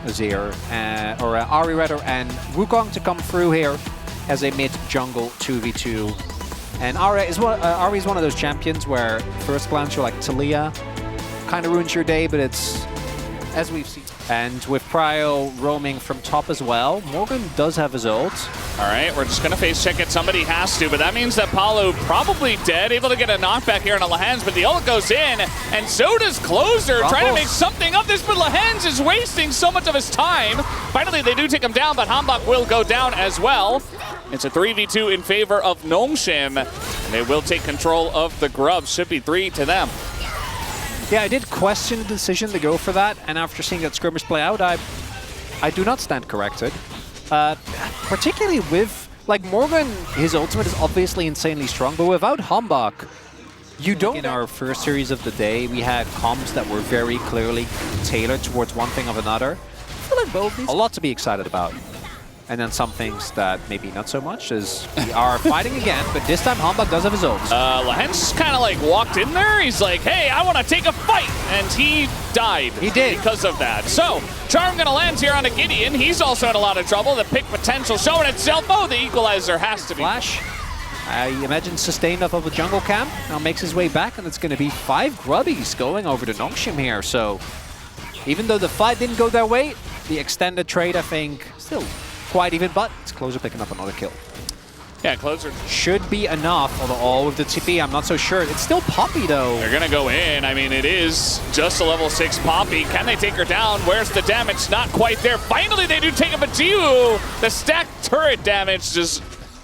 Azir, or Ahri rather, and Wukong to come through here as a mid-jungle 2v2. And Ahri is one of those champions where first glance you're like, Talia kind of ruins your day, but it's, as we've seen. And with Prio roaming from top as well, Morgan does have his ult. All right, we're just going to face check it. Somebody has to, but that means that Paulo probably dead, able to get a knockback here on Lahens, but the ult goes in, and so does Closer, trying to make something of this, but Lahens is wasting so much of his time. Finally, they do take him down, but Hambak will go down as well. It's a 3v2 in favor of Nongshim. They will take control of the Grubs. Should be 3 to them. Yeah, I did question the decision to go for that, and after seeing that skirmish play out, I do not stand corrected. Particularly with, like, Morgan, his ultimate is obviously insanely strong, but without Hambak, you don't... In our first series of the day, we had comps that were very clearly tailored towards one thing or another. I feel like both these... A lot to be excited about. And then some things that maybe not so much, as we are fighting again, but this time Hambak does have his ult. Lahens kind of like walked in there. He's like, hey, I want to take a fight. And he died. He did. Because of that. So, Charm going to land here on a Gideon. He's also in a lot of trouble. The pick potential showing itself. Oh, the equalizer has to be. Flash, I imagine sustained off of a jungle camp. Now makes his way back, and it's going to be 5 grubbies going over to Nongshim here. So, even though the fight didn't go their way, the extended trade, I think, still quite even, but it's Closer picking up another kill. Yeah, Closer should be enough, although all with the TP, I'm not so sure. It's still Poppy, though. They're going to go in. I mean, it is just a level 6 Poppy. Can they take her down? Where's the damage? Not quite there. Finally, they do take up a Jiwoo. The stacked turret damage just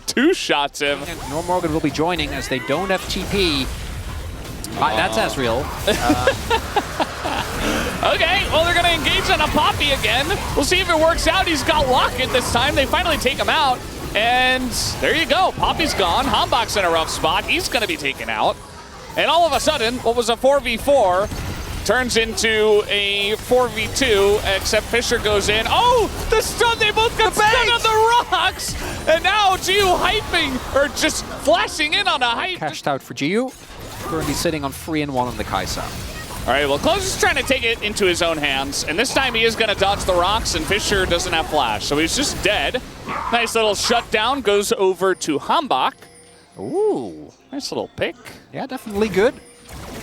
2-shots him. And Nor Morgan will be joining as they don't have TP. That's Asriel. Okay, well, they're going to engage on a Poppy again. We'll see if it works out. He's got Locket this time. They finally take him out. And there you go. Poppy's gone. Hambak's in a rough spot. He's going to be taken out. And all of a sudden, what was a 4v4 turns into a 4v2, except Fisher goes in. Oh, the stun! They both got stunned on the rocks! And now Jiwoo hyping, or just flashing in on a hype. Cashed out for Jiwoo. Currently sitting on 3-1 on the Kai'Sa. All right, well, Closer's trying to take it into his own hands, and this time he is going to dodge the rocks, and Fisher doesn't have flash, so he's just dead. Nice little shutdown, goes over to Hambak. Ooh. Nice little pick. Yeah, definitely good.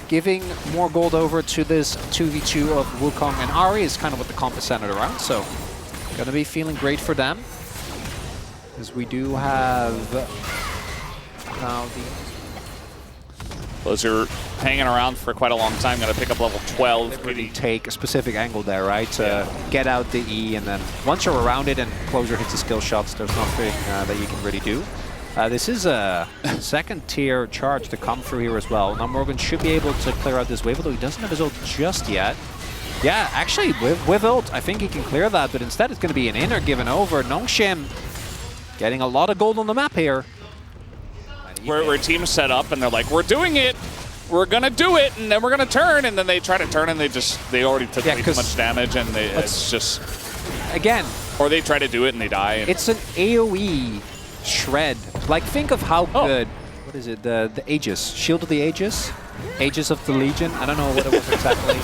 Giving more gold over to this 2v2 of Wukong and Ahri is kind of what the comp is centered around, so going to be feeling great for them. Because we do have now the... Closer hanging around for quite a long time, going to pick up level 12. Really take a specific angle there, right? To get out the E, and then once you're around it and Closer hits the skill shots, there's nothing that you can really do. This is a second tier charge to come through here as well. Now Morgan should be able to clear out this wave, although he doesn't have his ult just yet. Yeah, actually, with ult, I think he can clear that, but instead it's going to be an inner given over. Nongshim getting a lot of gold on the map here. Where teams set up and they're like, we're doing it, we're gonna do it, and then we're gonna turn, and then they try to turn and they already took way too much damage, and it's just... Again... Or they try to do it and they die. It's an AoE shred. Like, think of how good... What is it? The Aegis. Shield of the Aegis? Aegis of the Legion? I don't know what it was exactly.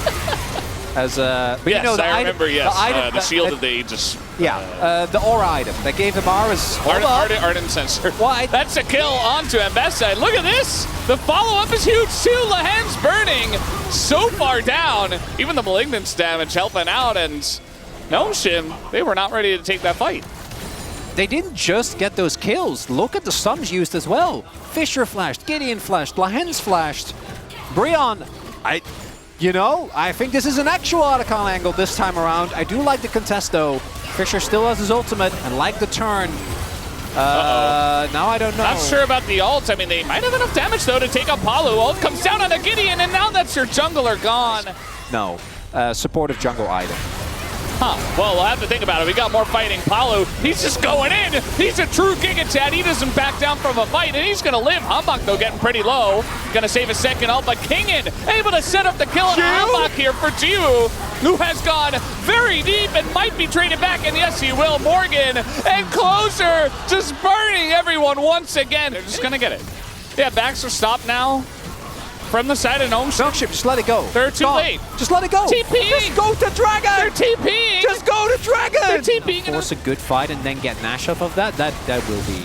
But yes, you know, I remember, yes. The Shield of the Aegis. Yeah, the aura item that gave him Aura's... Ardent Sensor. Why? That's a kill onto Ambessa. Look at this! The follow-up is huge too! Lahens burning so far down. Even the Malignance damage helping out, and Nongshim, they were not ready to take that fight. They didn't just get those kills. Look at the stuns used as well. Fisher flashed, Gideon flashed, Lahens flashed. Brion, you know, I think this is an actual Otacon angle this time around. I do like the contest though. Fisher still has his ultimate and like the turn. Now I don't know. Not sure about the ult. I mean, they might have enough damage though to take up Palu. Ult comes down on the Gideon, and now that's your jungler gone. No, supportive jungle item. Huh. Well, we'll have to think about it. We got more fighting. Palu, he's just going in. He's a true Giga Chad. He doesn't back down from a fight, and he's going to live. Hambak, though, getting pretty low. Going to save a second ult, but Kingin able to set up the kill on Hambak here for Jiwoo, who has gone very deep and might be traded back, and yes, he will. Morgan and Closer just burning everyone once again. They're just going to get it. Yeah, backs are stopped now. From the side of Nongshim. Just let it go. They're too late. Just let it go. TP. Just go to Dragon. They're TPing. Just go to Dragon. Their team being force a good fight and then get Nash off of that, that will be...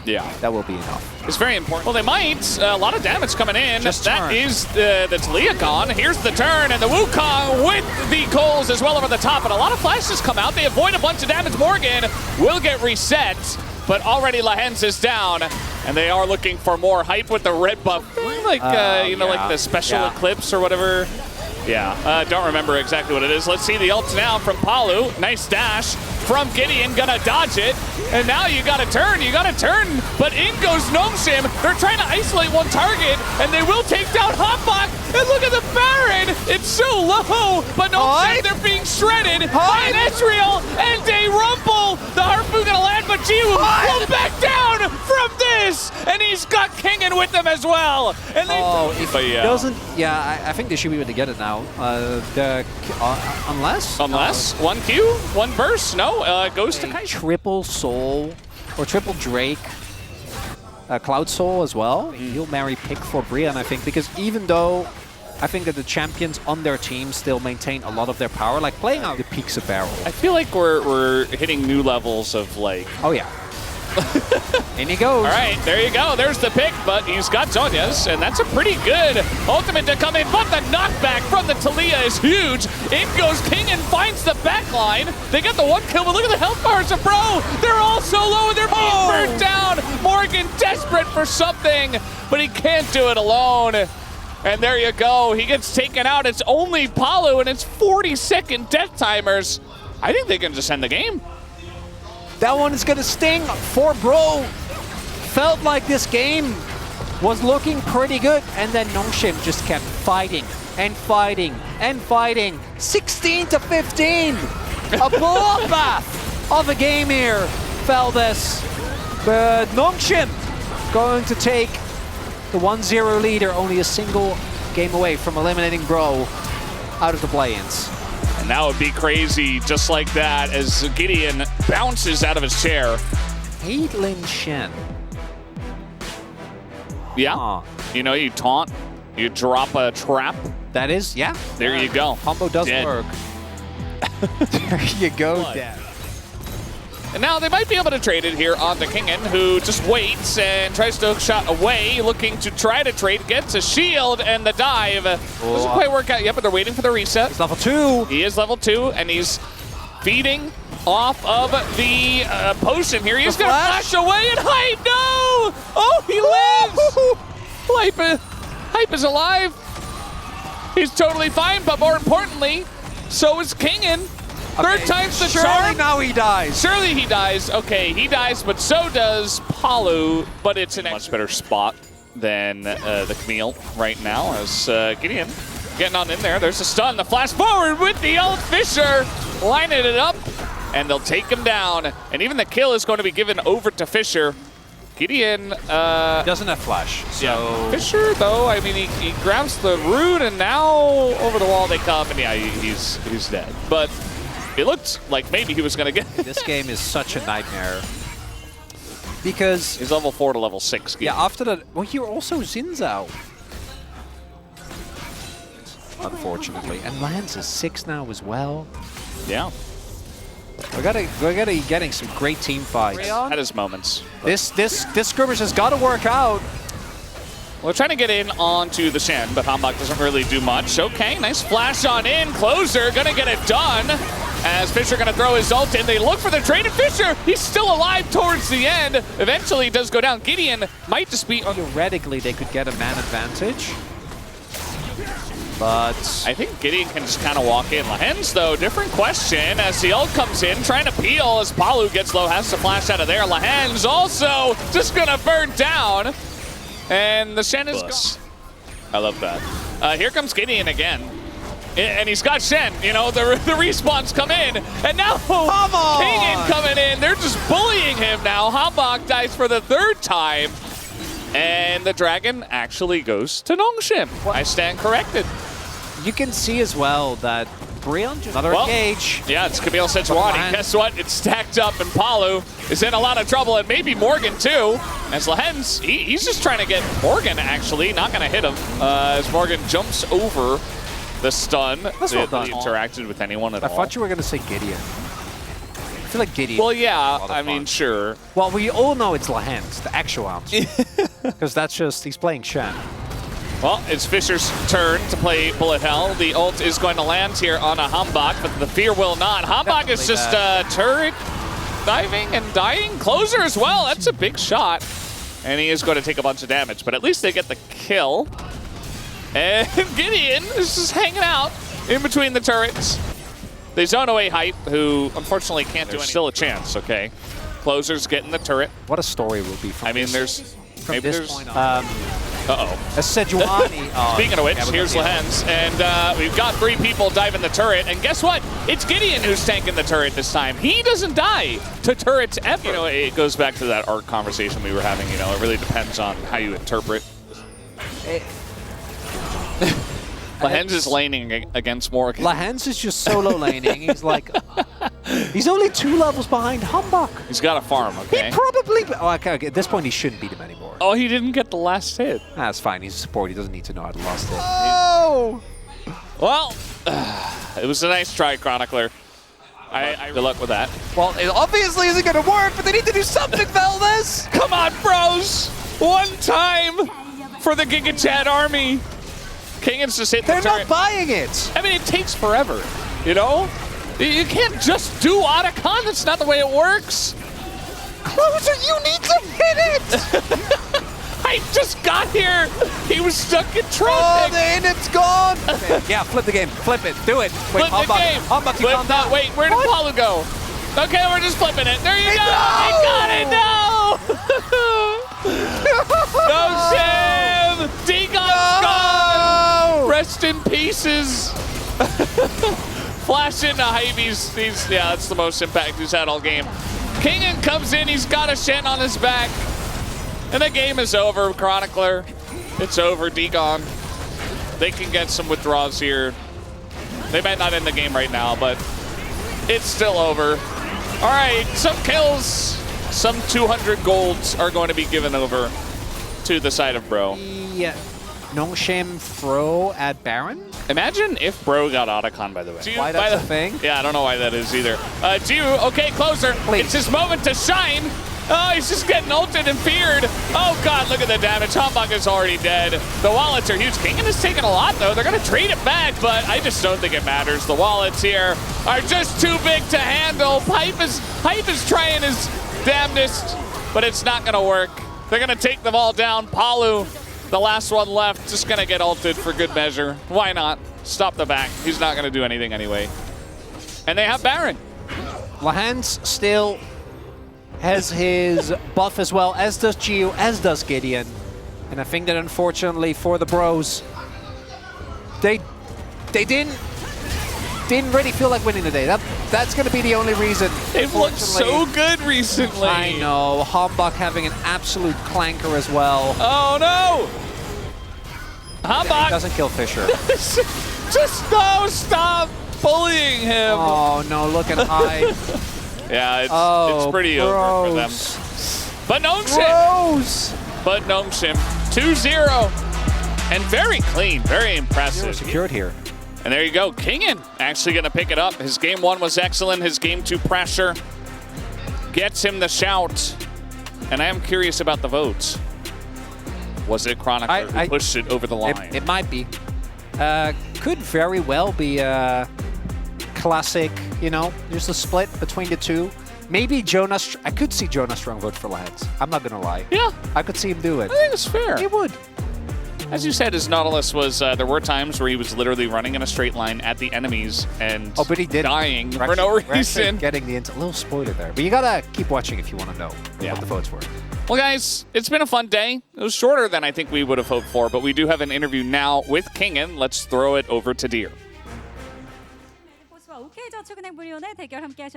Yeah. That will be enough. It's very important. Well, they might. A lot of damage coming in. Just that turn. is the Talia gone. Here's the turn, and the Wukong with the Coles as well over the top. And a lot of flashes come out. They avoid a bunch of damage. Morgan will get reset, but already Lahens is down. And they are looking for more hype with the red buff. Like, like the special eclipse or whatever. Yeah, don't remember exactly what it is. Let's see the ult now from Palu. Nice dash from Gideon, gonna dodge it. And now you gotta turn, but in goes Nongshim. They're trying to isolate one target, and they will take down Hotbot. And look at the Baron, it's so low, but Nongshim, they're being shredded by an Ezreal and a Rumble. The Harpoon gonna land, but Jiwoo will back down from this, and he's got Kingen with them as well. And they doesn't, I think they should be able to get it now. Unless? One Q, one burst, no, goes to Kai. Triple Soul, or triple Drake, Cloud Soul as well. He'll marry pick for Brion, I think, because even though I think that the champions on their team still maintain a lot of their power, like playing out the peaks of barrel. I feel like we're hitting new levels of like... Oh yeah. And he goes. All right, there you go. There's the pick, but he's got Zhonya's, and that's a pretty good ultimate to come in. But the knockback from the Talia is huge. In goes King and finds the back line. They got the one kill, but look at the health bars of Bro. They're all so low, and they're being burnt down. Morgan desperate for something, but he can't do it alone. And there you go. He gets taken out. It's only Palu, and it's 40-second death timers. I think they can just end the game. That one is going to sting for Bro. Felt like this game was looking pretty good. And then Nongshim just kept fighting and fighting and fighting. 16-15. A bloodbath of a game here, Feldes. But Nongshim going to take the 1-0 leader, only a single game away from eliminating Bro out of the play-ins. And that would be crazy, just like that, as Gideon bounces out of his chair. Caitlyn Shen. Yeah, you know, you taunt, you drop a trap. That is, yeah. There you go. Combo does work. There you go, Dad. And now they might be able to trade it here on the Kingen, who just waits and tries to hook shot away, looking to try to trade, gets a shield, and the dive doesn't quite work out yet, but they're waiting for the reset. He's level 2. He is level 2, and he's feeding off of the potion here. He's going to flash away, and Hype, no! Oh, he lives! Hype is alive. He's totally fine, but more importantly, so is Kingen. Third time's the charm. Surely now he dies. Surely he dies. Okay, he dies, but so does Palu. But it's in a much better spot than the Camille right now, as Gideon getting on in there. There's a stun. The flash forward with the ult. Fisher lining it up, and they'll take him down. And even the kill is going to be given over to Fisher. Gideon doesn't have flash. So yeah. Fisher, though, I mean, he grabs the root, and now over the wall they come, and yeah, he's dead. But it looked like maybe he was going to get... This game is such a nightmare. Because... He's level 4 to level 6. Yeah, after that... Well, you're also Zinzao. Unfortunately. And Lance is 6 now as well. Yeah. We're gonna getting some great team fights. Had his moments. This skirmish has got to work out. Well, trying to get in onto the Shen, but Hambach doesn't really do much. Okay, nice flash on in. Closer, gonna get it done. As Fisher gonna throw his ult in. They look for the trade, and Fisher, he's still alive towards the end. Eventually, he does go down. Gideon might just be... Theoretically, they could get a man advantage. But I think Gideon can just kind of walk in. Lahens, though, different question as the ult comes in, trying to peel as Palu gets low, has to flash out of there. Lahens also just gonna burn down. And the Shen is... I love that. Here comes Gideon again. And he's got Shen, you know, the respawns come in. And now Kingen coming in. They're just bullying him now. Hambach dies for the 3rd time. And the dragon actually goes to Nongshim. I stand corrected. You can see as well that Brion just another engage. Yeah, it's Camille Sejuani. Guess what? It's stacked up, and Palu is in a lot of trouble, and maybe Morgan too. As Lahens, he's just trying to get Morgan, actually, not going to hit him. As Morgan jumps over the stun. That's well done. Interacted with anyone at all. I thought you were going to say Gideon. feel like Gideon. Well, yeah, a lot of I mean, fun. sure. Well, we all know it's Lahens, the actual answer. Because that's just, he's playing Shen. Well, it's Fisher's turn to play Bullet Hell. The ult is going to land here on a Hambach, but the fear will not. Hambach is just turret diving and dying. Closer as well. That's a big shot. And he is going to take a bunch of damage, but at least they get the kill. And Gideon is just hanging out in between the turrets. They zone away Hype, who unfortunately can't do anything. Still a chance, okay? Closer's getting the turret. What a story will be from I mean, this, there's... Maybe there's... point on. Uh-oh. A Sejuani. Speaking of which, here's Lahens, and we've got 3 people diving the turret, and guess what? It's Gideon who's tanking the turret this time. He doesn't die to turrets ever. You know, it goes back to that art conversation we were having, you know, it really depends on how you interpret. Lahens is laning against Morgan. Lahens is just solo laning. He's like, he's only 2 levels behind Hambach. He's got a farm, okay? He probably, okay, at this point he shouldn't beat him anymore. Oh, he didn't get the last hit. That's fine, he's a support, he doesn't need to know how to last hit. Oh! Well, it was a nice try, Chronicler. Good luck with that. Well, it obviously isn't gonna work, but they need to do something, Valdez! Come on, bros! One time for the Giga Chat army. Kingan's just hit the turret. They're not buying it! I mean, it takes forever, you know? You can't just do Otacon, that's not the way it works. Closer, you need to hit it! I just got here! He was stuck in traffic! Oh, the init's gone! Okay, yeah, flip the game, flip it, do it. Wait, flip the game! Flip that, wait, where did Palu go? Okay, we're just flipping it. There you go! He got it, no! No shame! Degon's gone! Rest in pieces! Flash into Hybe's. Yeah, that's the most impact he's had all game. Kingan comes in, he's got a Shen on his back. And the game is over, Chronicler. It's over, Degon. They can get some withdrawals here. They might not end the game right now, but it's still over. All right, some kills, some 200 golds are going to be given over to the side of Bro. Yeah. Nongshim throw at Baron? Imagine if Bro got Otacon, by the way. Why that's a thing? Yeah, I don't know why that is either. Jiu, okay, Closer. Please. It's his moment to shine. Oh, he's just getting ulted and feared. Oh, God, look at the damage. Hambach is already dead. The wallets are huge. Kingan is taking a lot, though. They're going to trade it back, but I just don't think it matters. The wallets here are just too big to handle. Hype is trying his damnedest, but it's not going to work. They're going to take them all down. Palu, the last one left, just going to get ulted for good measure. Why not? Stop the back. He's not going to do anything anyway. And they have Baron. Lahens still has his buff as well, as does Gio, as does Gideon. And I think that unfortunately for the Bros, they didn't really feel like winning today. That's going to be the only reason. They've looked so good recently. I know. Hambach having an absolute clanker as well. Oh no! Hambach doesn't kill Fisher. Just no, stop bullying him. Oh no, look at Hyde. Yeah, it's pretty over for them. But Nongshim! But Nongshim, 2-0. And very clean, very impressive. Secured here. And there you go, Kingan actually gonna pick it up. His game 1 was excellent, his game 2 pressure gets him the shout. And I am curious about the votes. Was it Chronicler who pushed it over the line? It might be. Could very well be classic, you know, just a split between the two. Maybe Jonas, I could see Jonas Strong vote for Lahens. I'm not gonna lie. Yeah. I could see him do it. I think it's fair. He would. As you said, his Nautilus was, there were times where he was literally running in a straight line at the enemies and but he did dying for no reason. Getting the a little spoiler there. But you gotta keep watching if you want to know what the votes were. Well, guys, it's been a fun day. It was shorter than I think we would have hoped for, but we do have an interview now with Kingan. Let's throw it over to Deer.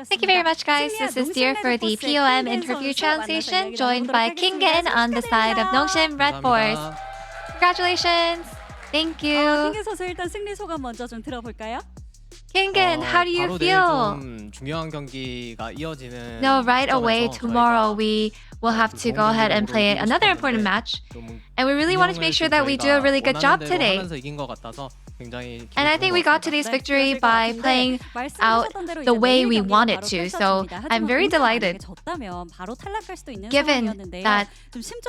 Thank you very much, guys. This is Deer for the POM interview translation, joined by Kingan on the side of Nongshim Red Force. Congratulations. Thank you. 킹겐 선수 일단 승리 소감 먼저 좀 들어볼까요? Kingan, how do you feel? 중요한 경기가 이어지는 No, right away tomorrow we we'll have to go ahead and play another important match. And we really wanted to make sure that we do a really good job today. And I think we got today's victory by playing out the way we wanted to. So I'm very delighted. Given that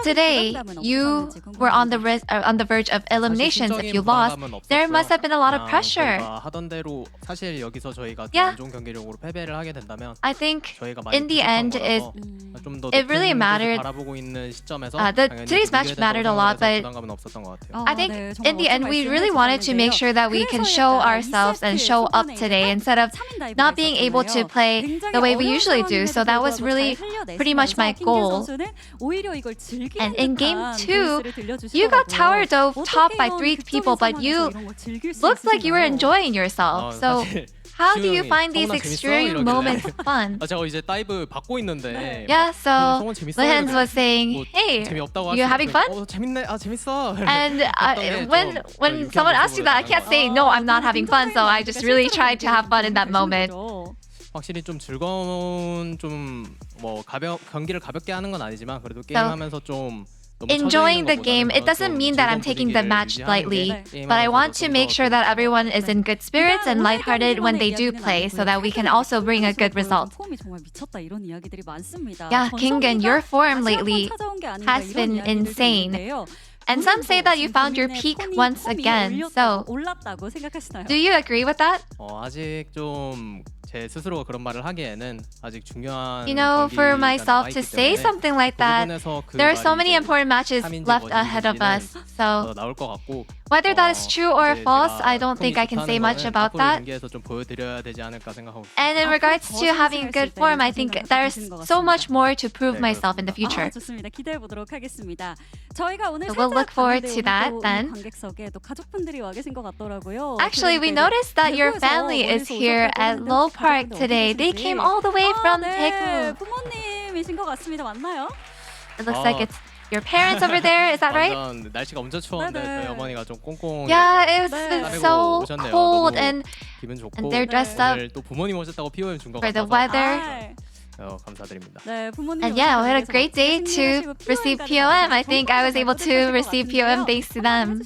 today you were on the verge of eliminations if you lost, there must have been a lot of pressure. Yeah. I think in the end it really mattered. Today's match mattered a lot, but I think in the end we really wanted to make sure that we can show ourselves and show up today instead of not being able to play the way we usually do. So that was really pretty much my goal. And in game 2, you got tower dove top by 3 people, but you looked like you were enjoying yourself. So how do you find these extreme moments fun? Yeah, so Lehens was saying, hey, you having fun? And when someone asks you that, I can't say, no, I'm not having fun. So I just really tried to have fun in that moment. 확실히 좀 즐거운 경기를 가볍게 하는 건 아니지만 그래도 게임하면서 좀 enjoying the game, it doesn't mean that I'm taking the match lightly, but I want to make sure that everyone is in good spirits and lighthearted when they do play so that we can also bring a good result. Yeah, Kingen, your form lately has been insane. And some say that you found your peak once again. So, do you agree with that? 아직 좀 제 스스로가 그런 말을 하기에는 아직 중요한 You know, for myself to say something like that, there are so many important matches left ahead of us. So, 나올 것 같고 whether that is true or false, I don't think I can say much about that. 경기에서 좀 보여드려야 되지 않을까 생각하고 And in regards to having good form, I think there's so much more to prove myself in the future. 좋습니다. 기대해 보도록 하겠습니다. 저희가 오늘 So we'll look forward to that then. 관객석에 또 가족분들이 와 계신 것 같더라고요. Actually, we noticed that your family is here at Lowell Park today. They came all the way from Daegu. 부모님이신 것 같습니다. 맞나요? It looks like it's your parents over there. Is that right? 완전 날씨가 엄청 추웠는데 저희 어머니가 좀 꽁꽁 Yeah, it's been so cold and 기분 좋고 they're dressed up 오늘 또 부모님 오셨다고 POM 준 것 for the 같아서 weather. 감사드립니다. 네, 부모님 And yeah, we had a great day to receive POM. I think I was able to receive POM thanks to them.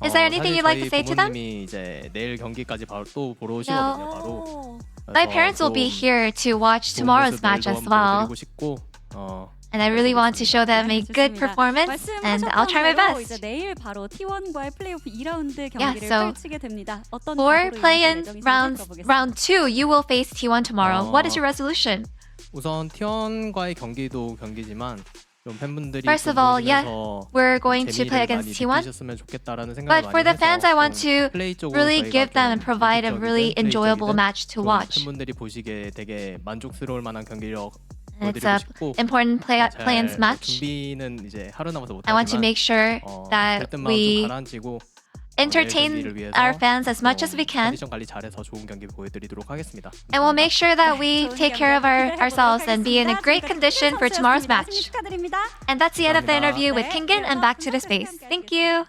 Is there anything you'd like to say to them? 부모님이 이제 내일 경기까지 바로 또 보러 오시거든요. 바로. My parents will be here to watch tomorrow's match as well. And I really want to show them a good performance, and I'll try my best. 내일 바로 T1과의 플레이오프 2라운드 Yeah, 경기를 so 펼치게 됩니다. 어떤 for 각오로 play-in 임할 예정이신지 round 2, you will face T1 tomorrow. What is your resolution? 우선 T1과의 경기도 경기지만 좀 팬분들이 First of all, yeah, we're going to play against T1. But for the fans, I want to really give them and provide a really enjoyable match to watch. 팬분들이 보시기에 되게 만족스러울 만한 경기력 It's an important play-ins match. I want to make sure that we entertain our fans as much as we can. And we'll make sure that we take care of ourselves and be in a great condition for tomorrow's match. And that's the end of the interview with Kingen and back to the space. Thank you.